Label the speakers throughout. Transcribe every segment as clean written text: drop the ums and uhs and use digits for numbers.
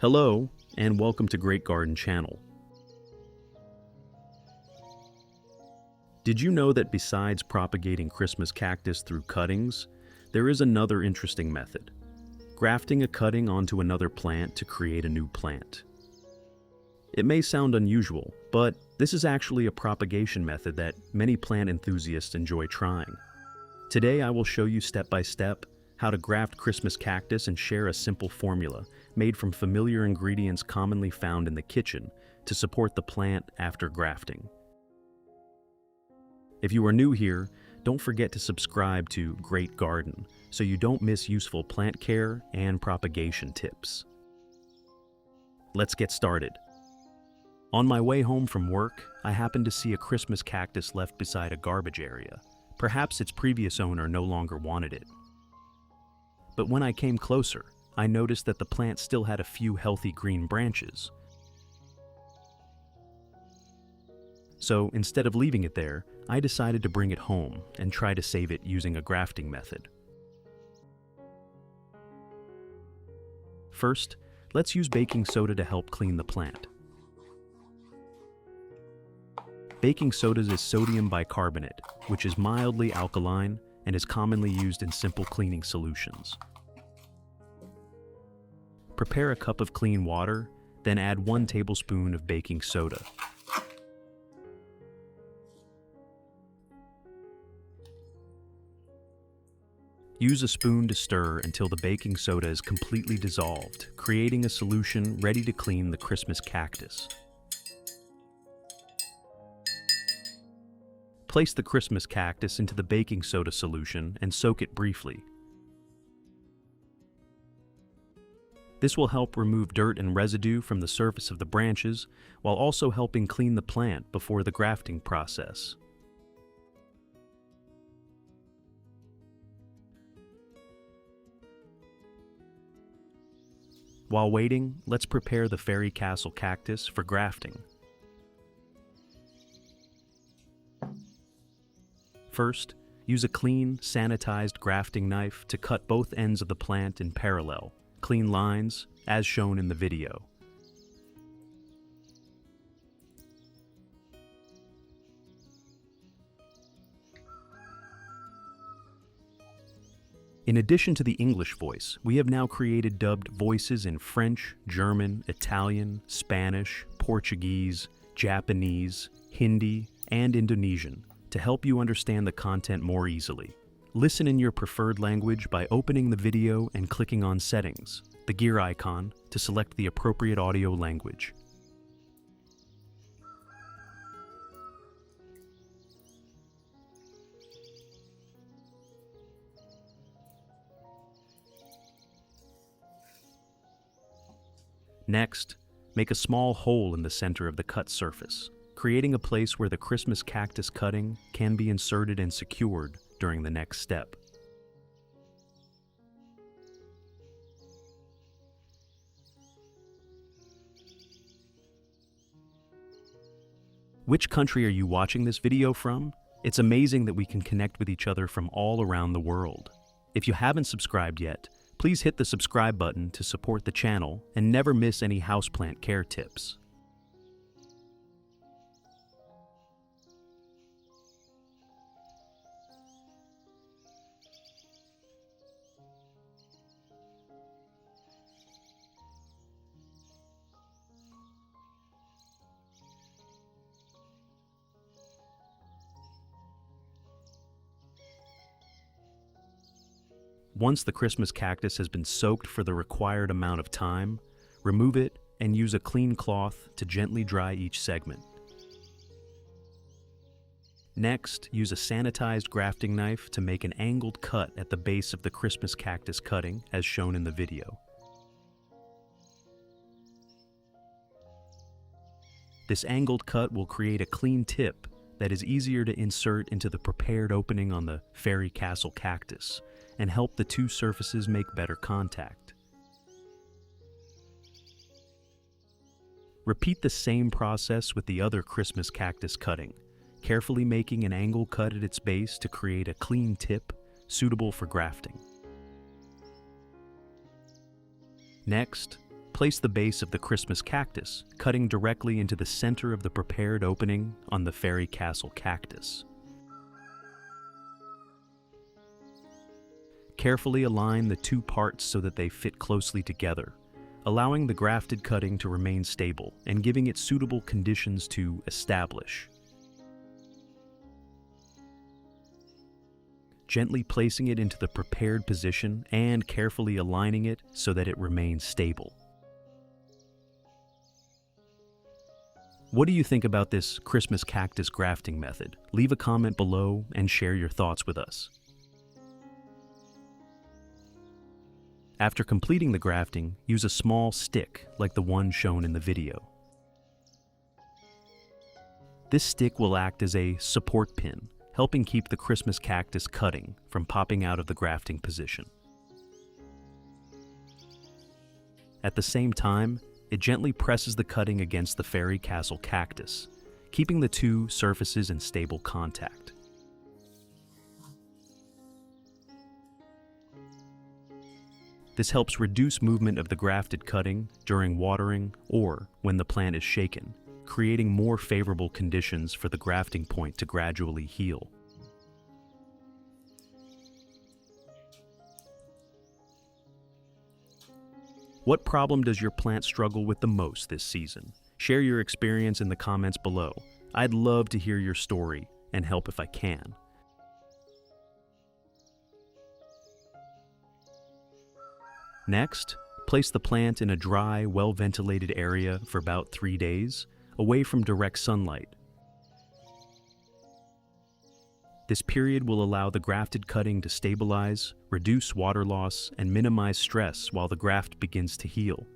Speaker 1: Hello, and welcome to Great Garden Channel. Did you know that besides propagating Christmas cactus through cuttings, there is another interesting method: grafting a cutting onto another plant to create a new plant? It may sound unusual, but this is actually a propagation method that many plant enthusiasts enjoy trying. Today I will show you step by step how to graft Christmas cactus and share a simple formula made from familiar ingredients commonly found in the kitchen to support the plant after grafting. If you are new here, don't forget to subscribe to Great Garden so you don't miss useful plant care and propagation tips. Let's get started. On my way home from work, I happened to see a Christmas cactus left beside a garbage area. Perhaps its previous owner no longer wanted it. But when I came closer, I noticed that the plant still had a few healthy green branches. So instead of leaving it there, I decided to bring it home and try to save it using a grafting method. First, let's use baking soda to help clean the plant. Baking soda is sodium bicarbonate, which is mildly alkaline and is commonly used in simple cleaning solutions. Prepare a cup of clean water, then add 1 tablespoon of baking soda. Use a spoon to stir until the baking soda is completely dissolved, creating a solution ready to clean the Christmas cactus. Place the Christmas cactus into the baking soda solution and soak it briefly. This will help remove dirt and residue from the surface of the branches, while also helping clean the plant before the grafting process. While waiting, let's prepare the Fairy Castle Cactus for grafting. First, use a clean, sanitized grafting knife to cut both ends of the plant in parallel, clean lines, as shown in the video. In addition to the English voice, we have now created dubbed voices in French, German, Italian, Spanish, Portuguese, Japanese, Hindi, and Indonesian to help you understand the content more easily. Listen in your preferred language by opening the video and clicking on Settings, the gear icon, to select the appropriate audio language. Next, make a small hole in the center of the cut surface, creating a place where the Christmas cactus cutting can be inserted and secured during the next step. Which country are you watching this video from? It's amazing that we can connect with each other from all around the world. If you haven't subscribed yet, please hit the subscribe button to support the channel and never miss any houseplant care tips. Once the Christmas cactus has been soaked for the required amount of time, remove it and use a clean cloth to gently dry each segment. Next, use a sanitized grafting knife to make an angled cut at the base of the Christmas cactus cutting, as shown in the video. This angled cut will create a clean tip that is easier to insert into the prepared opening on the Fairy Castle Cactus and help the two surfaces make better contact. Repeat the same process with the other Christmas cactus cutting, carefully making an angle cut at its base to create a clean tip suitable for grafting. Next, place the base of the Christmas cactus, cutting directly into the center of the prepared opening on the Fairy Castle Cactus. Carefully align the two parts so that they fit closely together, allowing the grafted cutting to remain stable and giving it suitable conditions to establish. Gently placing it into the prepared position and carefully aligning it so that it remains stable. What do you think about this Christmas cactus grafting method? Leave a comment below and share your thoughts with us. After completing the grafting, use a small stick like the one shown in the video. This stick will act as a support pin, helping keep the Christmas cactus cutting from popping out of the grafting position. At the same time, it gently presses the cutting against the Fairy Castle Cactus, keeping the two surfaces in stable contact. This helps reduce movement of the grafted cutting during watering or when the plant is shaken, creating more favorable conditions for the grafting point to gradually heal. What problem does your plant struggle with the most this season? Share your experience in the comments below. I'd love to hear your story and help if I can. Next, place the plant in a dry, well-ventilated area for about 3 days, away from direct sunlight. This period will allow the grafted cutting to stabilize, reduce water loss, and minimize stress while the graft begins to heal.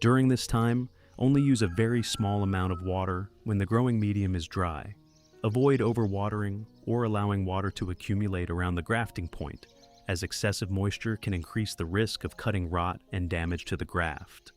Speaker 1: During this time, only use a very small amount of water when the growing medium is dry. Avoid overwatering or allowing water to accumulate around the grafting point, as excessive moisture can increase the risk of cutting rot and damage to the graft.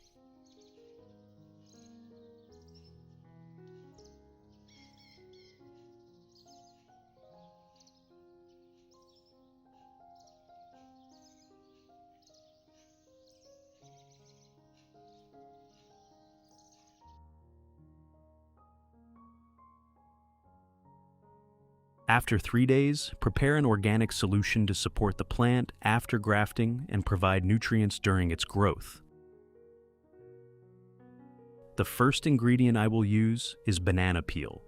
Speaker 1: After 3 days, prepare an organic solution to support the plant after grafting and provide nutrients during its growth. The first ingredient I will use is banana peel.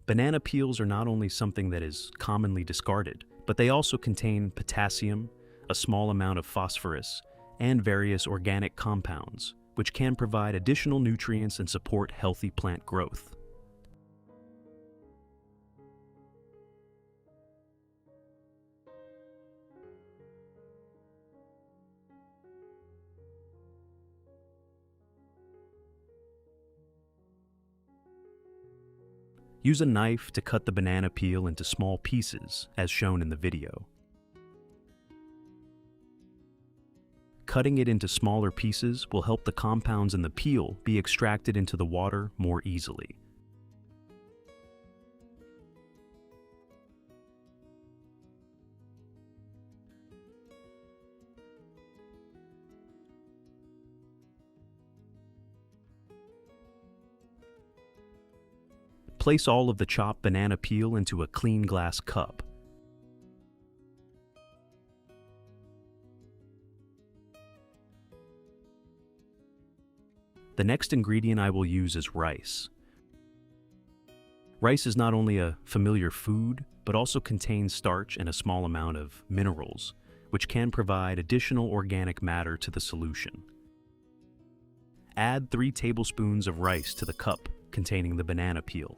Speaker 1: Banana peels are not only something that is commonly discarded, but they also contain potassium, a small amount of phosphorus, and various organic compounds, which can provide additional nutrients and support healthy plant growth. Use a knife to cut the banana peel into small pieces, as shown in the video. Cutting it into smaller pieces will help the compounds in the peel be extracted into the water more easily. Place all of the chopped banana peel into a clean glass cup. The next ingredient I will use is rice. Rice is not only a familiar food, but also contains starch and a small amount of minerals, which can provide additional organic matter to the solution. Add 3 tablespoons of rice to the cup containing the banana peel.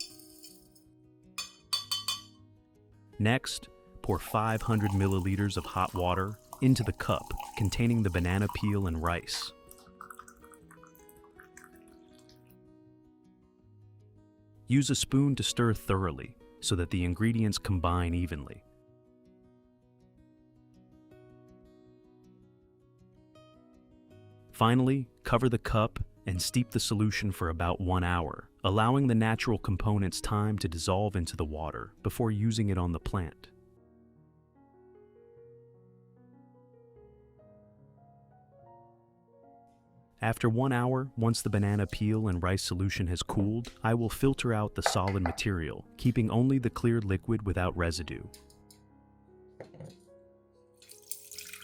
Speaker 1: Next, pour 500 milliliters of hot water into the cup containing the banana peel and rice. Use a spoon to stir thoroughly so that the ingredients combine evenly. Finally, cover the cup and steep the solution for about 1 hour, allowing the natural components time to dissolve into the water before using it on the plant. After 1 hour, once the banana peel and rice solution has cooled, I will filter out the solid material, keeping only the clear liquid without residue.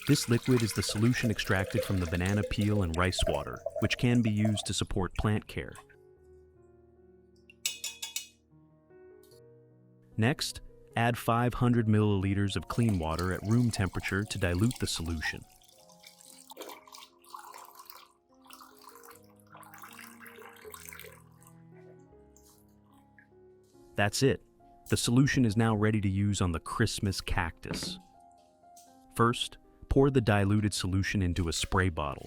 Speaker 1: This liquid is the solution extracted from the banana peel and rice water, which can be used to support plant care. Next, add 500 milliliters of clean water at room temperature to dilute the solution. That's it. The solution is now ready to use on the Christmas cactus. First, pour the diluted solution into a spray bottle.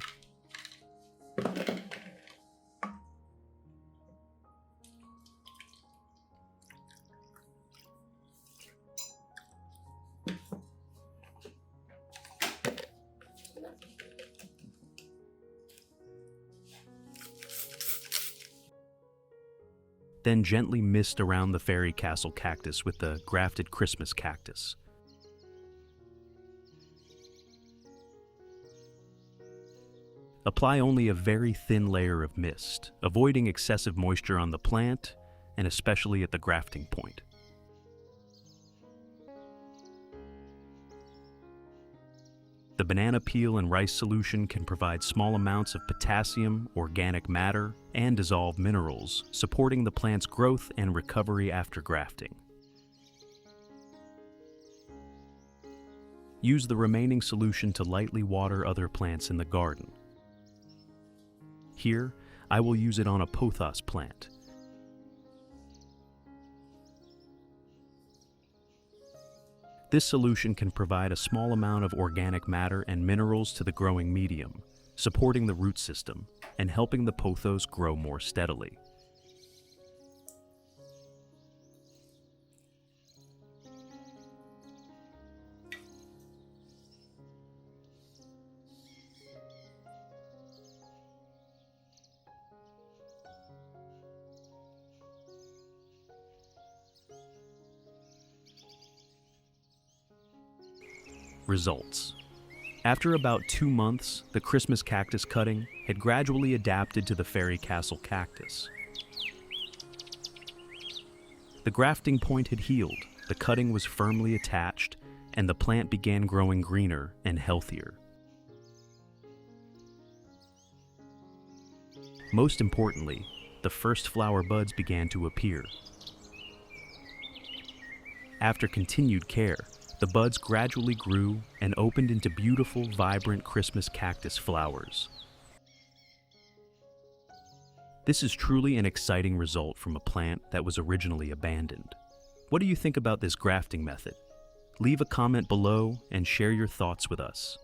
Speaker 1: Then gently mist around the Fairy Castle Cactus with the grafted Christmas Cactus. Apply only a very thin layer of mist, avoiding excessive moisture on the plant and especially at the grafting point. The banana peel and rice solution can provide small amounts of potassium, organic matter, and dissolved minerals, supporting the plant's growth and recovery after grafting. Use the remaining solution to lightly water other plants in the garden. Here, I will use it on a Pothos plant. This solution can provide a small amount of organic matter and minerals to the growing medium, supporting the root system and helping the pothos grow more steadily. Results. After about 2 months, the Christmas cactus cutting had gradually adapted to the Fairy Castle cactus. The grafting point had healed, the cutting was firmly attached, and the plant began growing greener and healthier. Most importantly, the first flower buds began to appear. After continued care, the buds gradually grew and opened into beautiful, vibrant Christmas cactus flowers. This is truly an exciting result from a plant that was originally abandoned. What do you think about this grafting method? Leave a comment below and share your thoughts with us.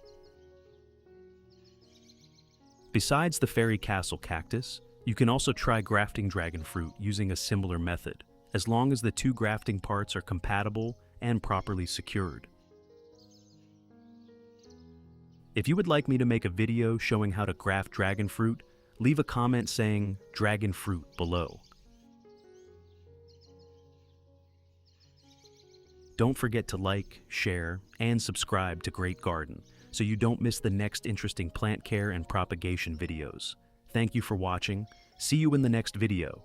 Speaker 1: Besides the Fairy Castle cactus, you can also try grafting dragon fruit using a similar method, as long as the two grafting parts are compatible and properly secured. If you would like me to make a video showing how to graft dragon fruit, leave a comment saying dragon fruit below. Don't forget to like, share, and subscribe to Great Garden so you don't miss the next interesting plant care and propagation videos. Thank you for watching. See you in the next video.